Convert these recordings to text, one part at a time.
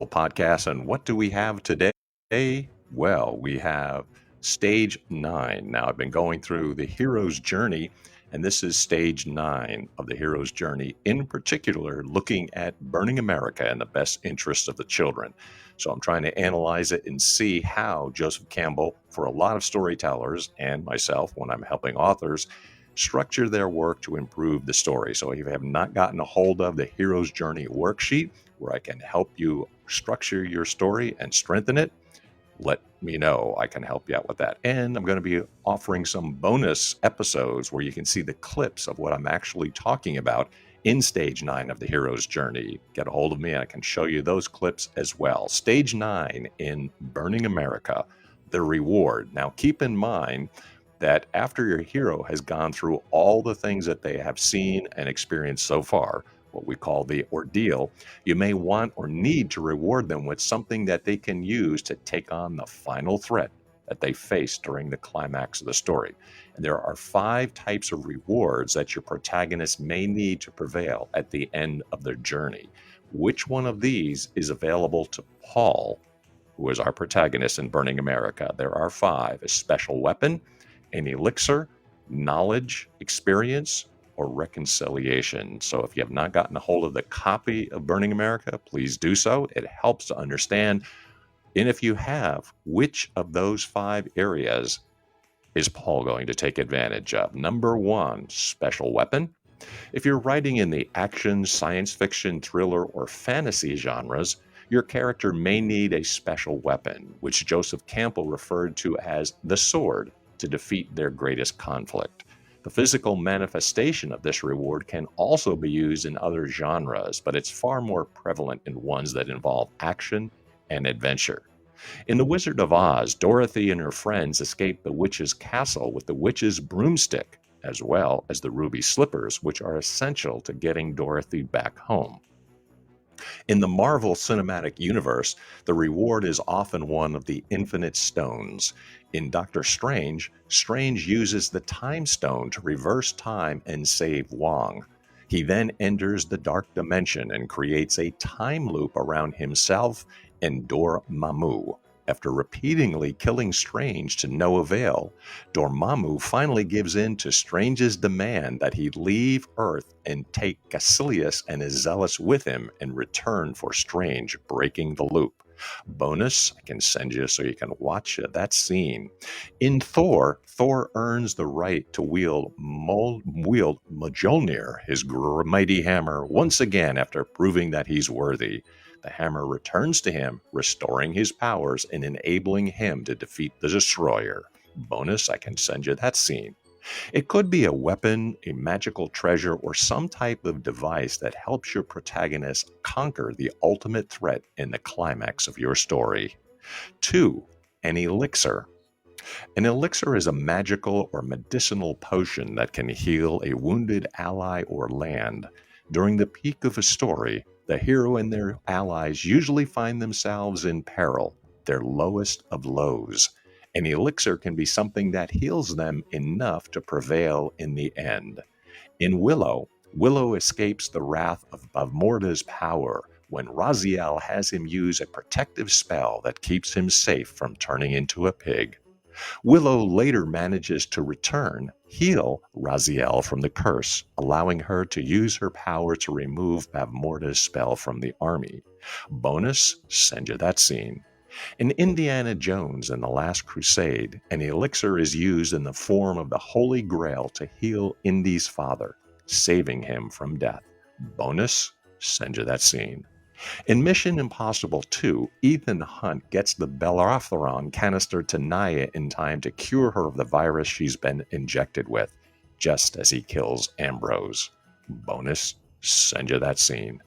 podcast. And what do we have today? Well, we have stage 9. Now, I've been going through the hero's journey, and this is stage 9 of the hero's journey, in particular, looking at burning America and the best interests of the children. So I'm trying to analyze it and see how Joseph Campbell, for a lot of storytellers and myself when I'm helping authors, structure their work to improve the story. So if you have not gotten a hold of the hero's journey worksheet, where I can help you structure your story and strengthen it, let me know. I can help you out with that. And I'm going to be offering some bonus episodes where you can see the clips of what I'm actually talking about in stage 9 of the hero's journey. Get a hold of me and I can show you those clips as well. Stage 9 in Burning America, the reward. Now, keep in mind that after your hero has gone through all the things that they have seen and experienced so far, what we call the ordeal, you may want or need to reward them with something that they can use to take on the final threat that they face during the climax of the story. And there are 5 types of rewards that your protagonist may need to prevail at the end of their journey. Which one of these is available to Paul, who is our protagonist in Burning America? There are 5: a special weapon, an elixir, knowledge, experience, or reconciliation. So if you have not gotten a hold of the copy of Burning America, please do so. It helps to understand. And if you have, which of those 5 areas is Paul going to take advantage of? Number 1, special weapon. If you're writing in the action, science fiction, thriller, or fantasy genres, your character may need a special weapon, which Joseph Campbell referred to as the sword, to defeat their greatest conflict. The physical manifestation of this reward can also be used in other genres, but it's far more prevalent in ones that involve action and adventure. In The Wizard of Oz, Dorothy and her friends escape the witch's castle with the witch's broomstick, as well as the ruby slippers, which are essential to getting Dorothy back home. In the Marvel Cinematic Universe, the reward is often one of the Infinite Stones. In Doctor Strange, Strange uses the Time Stone to reverse time and save Wong. He then enters the Dark Dimension and creates a time loop around himself and Dormammu. After repeatedly killing Strange to no avail, Dormammu finally gives in to Strange's demand that he leave Earth and take Caecilius and his zealots with him in return for Strange breaking the loop. Bonus, I can send you so you can watch that scene. In Thor, Thor earns the right to wield Mjolnir, his mighty hammer, once again after proving that he's worthy. The hammer returns to him, restoring his powers and enabling him to defeat the Destroyer. Bonus, I can send you that scene. It could be a weapon, a magical treasure, or some type of device that helps your protagonist conquer the ultimate threat in the climax of your story. 2. An elixir. An elixir is a magical or medicinal potion that can heal a wounded ally or land. During the peak of a story, the hero and their allies usually find themselves in peril, their lowest of lows. An elixir can be something that heals them enough to prevail in the end. In Willow, Willow escapes the wrath of Bavmorda's power when Raziel has him use a protective spell that keeps him safe from turning into a pig. Willow later manages to heal Raziel from the curse, allowing her to use her power to remove Bavmorda's spell from the army. Bonus, send you that scene. In Indiana Jones and the Last Crusade, an elixir is used in the form of the Holy Grail to heal Indy's father, saving him from death. Bonus, send you that scene. In Mission Impossible 2, Ethan Hunt gets the Bellerophon canister to Naya in time to cure her of the virus she's been injected with, just as he kills Ambrose. Bonus, send you that scene.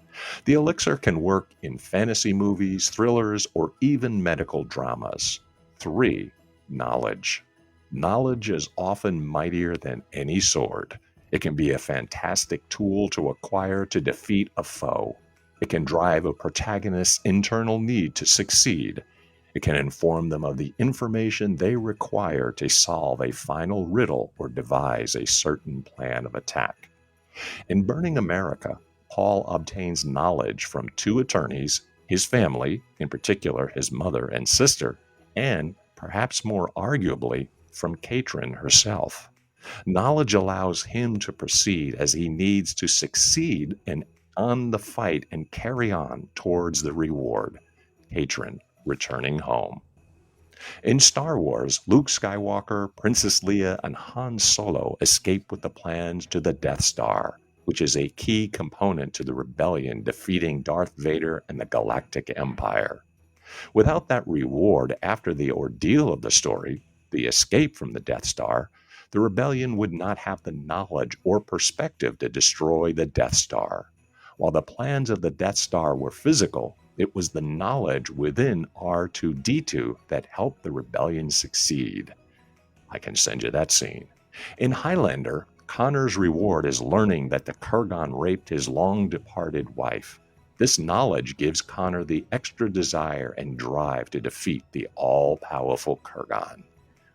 The elixir can work in fantasy movies, thrillers, or even medical dramas. 3. Knowledge. Knowledge is often mightier than any sword. It can be a fantastic tool to acquire to defeat a foe. It can drive a protagonist's internal need to succeed. It can inform them of the information they require to solve a final riddle or devise a certain plan of attack. In Burning America, Paul obtains knowledge from 2 attorneys, his family, in particular his mother and sister, and, perhaps more arguably, from Katrin herself. Knowledge allows him to proceed as he needs to succeed and on the fight and carry on towards the reward, Katrin returning home. In Star Wars, Luke Skywalker, Princess Leia, and Han Solo escape with the plans to the Death Star, which is a key component to the rebellion defeating Darth Vader and the Galactic Empire. Without that reward after the ordeal of the story, the escape from the Death Star, the rebellion would not have the knowledge or perspective to destroy the Death Star. While the plans of the Death Star were physical, it was the knowledge within R2-D2 that helped the rebellion succeed. I can send you that scene. In Highlander, Connor's reward is learning that the Kurgan raped his long-departed wife. This knowledge gives Connor the extra desire and drive to defeat the all-powerful Kurgan.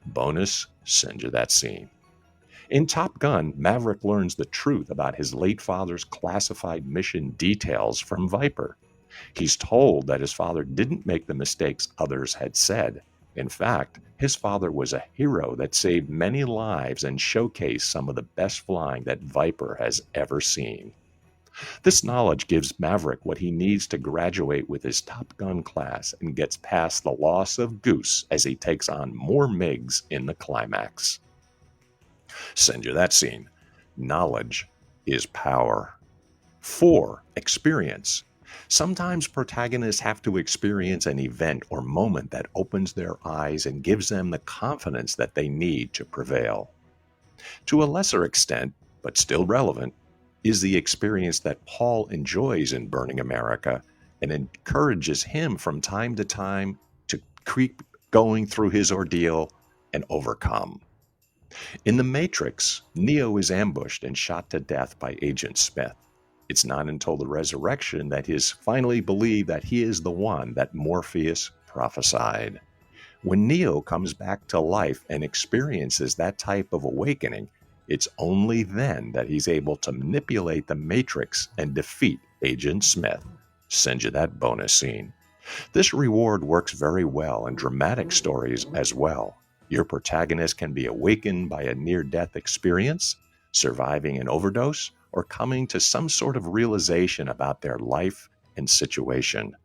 Bonus, send you that scene. In Top Gun, Maverick learns the truth about his late father's classified mission details from Viper. He's told that his father didn't make the mistakes others had said. In fact, his father was a hero that saved many lives and showcased some of the best flying that Viper has ever seen. This knowledge gives Maverick what he needs to graduate with his Top Gun class and gets past the loss of Goose as he takes on more MiGs in the climax. Send you that scene. Knowledge is power. 4. Experience. Sometimes protagonists have to experience an event or moment that opens their eyes and gives them the confidence that they need to prevail. To a lesser extent, but still relevant, is the experience that Paul enjoys in Burning America and encourages him from time to time to keep going through his ordeal and overcome. In The Matrix, Neo is ambushed and shot to death by Agent Smith. It's not until the resurrection that he is finally believed that he is the one that Morpheus prophesied. When Neo comes back to life and experiences that type of awakening, it's only then that he's able to manipulate the Matrix and defeat Agent Smith. Send you that bonus scene. This reward works very well in dramatic stories as well. Your protagonist can be awakened by a near-death experience, surviving an overdose, or coming to some sort of realization about their life and situation.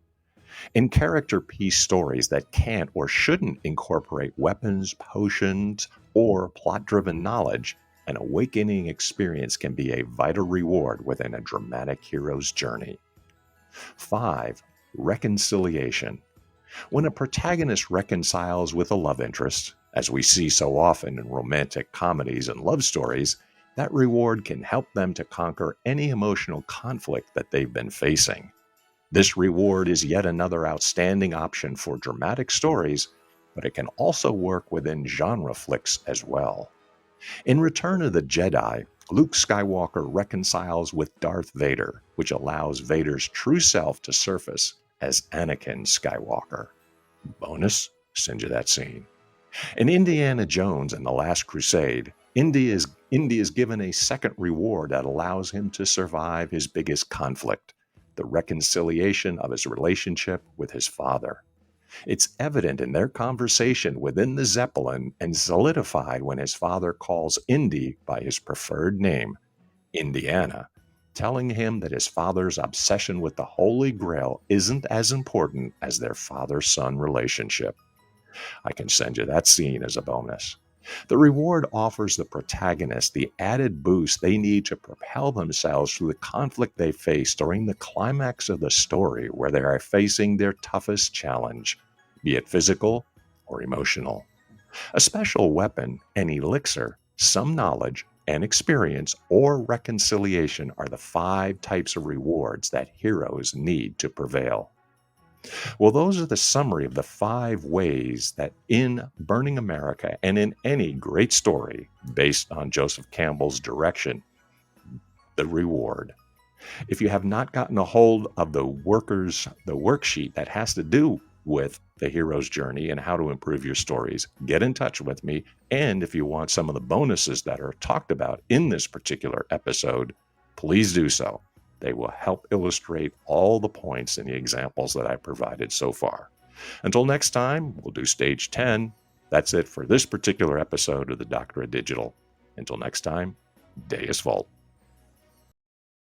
In character piece stories that can't or shouldn't incorporate weapons, potions, or plot-driven knowledge, an awakening experience can be a vital reward within a dramatic hero's journey. 5. Reconciliation. When a protagonist reconciles with a love interest, as we see so often in romantic comedies and love stories, that reward can help them to conquer any emotional conflict that they've been facing. This reward is yet another outstanding option for dramatic stories, but it can also work within genre flicks as well. In Return of the Jedi, Luke Skywalker reconciles with Darth Vader, which allows Vader's true self to surface as Anakin Skywalker. Bonus, send you that scene. In Indiana Jones and the Last Crusade, Indy is given a second reward that allows him to survive his biggest conflict, the reconciliation of his relationship with his father. It's evident in their conversation within the Zeppelin and solidified when his father calls Indy by his preferred name, Indiana, telling him that his father's obsession with the Holy Grail isn't as important as their father-son relationship. I can send you that scene as a bonus. The reward offers the protagonist the added boost they need to propel themselves through the conflict they face during the climax of the story where they are facing their toughest challenge, be it physical or emotional. A special weapon, an elixir, some knowledge, and experience or reconciliation are the 5 types of rewards that heroes need to prevail. Well, those are the summary of the 5 ways that in Burning America and in any great story based on Joseph Campbell's direction, the reward. If you have not gotten a hold of the worksheet that has to do with the hero's journey and how to improve your stories, get in touch with me. And if you want some of the bonuses that are talked about in this particular episode, please do so. They will help illustrate all the points in the examples that I provided so far. Until next time, we'll do stage 10. That's it for this particular episode of the Doctor of Digital. Until next time, Deus Vult.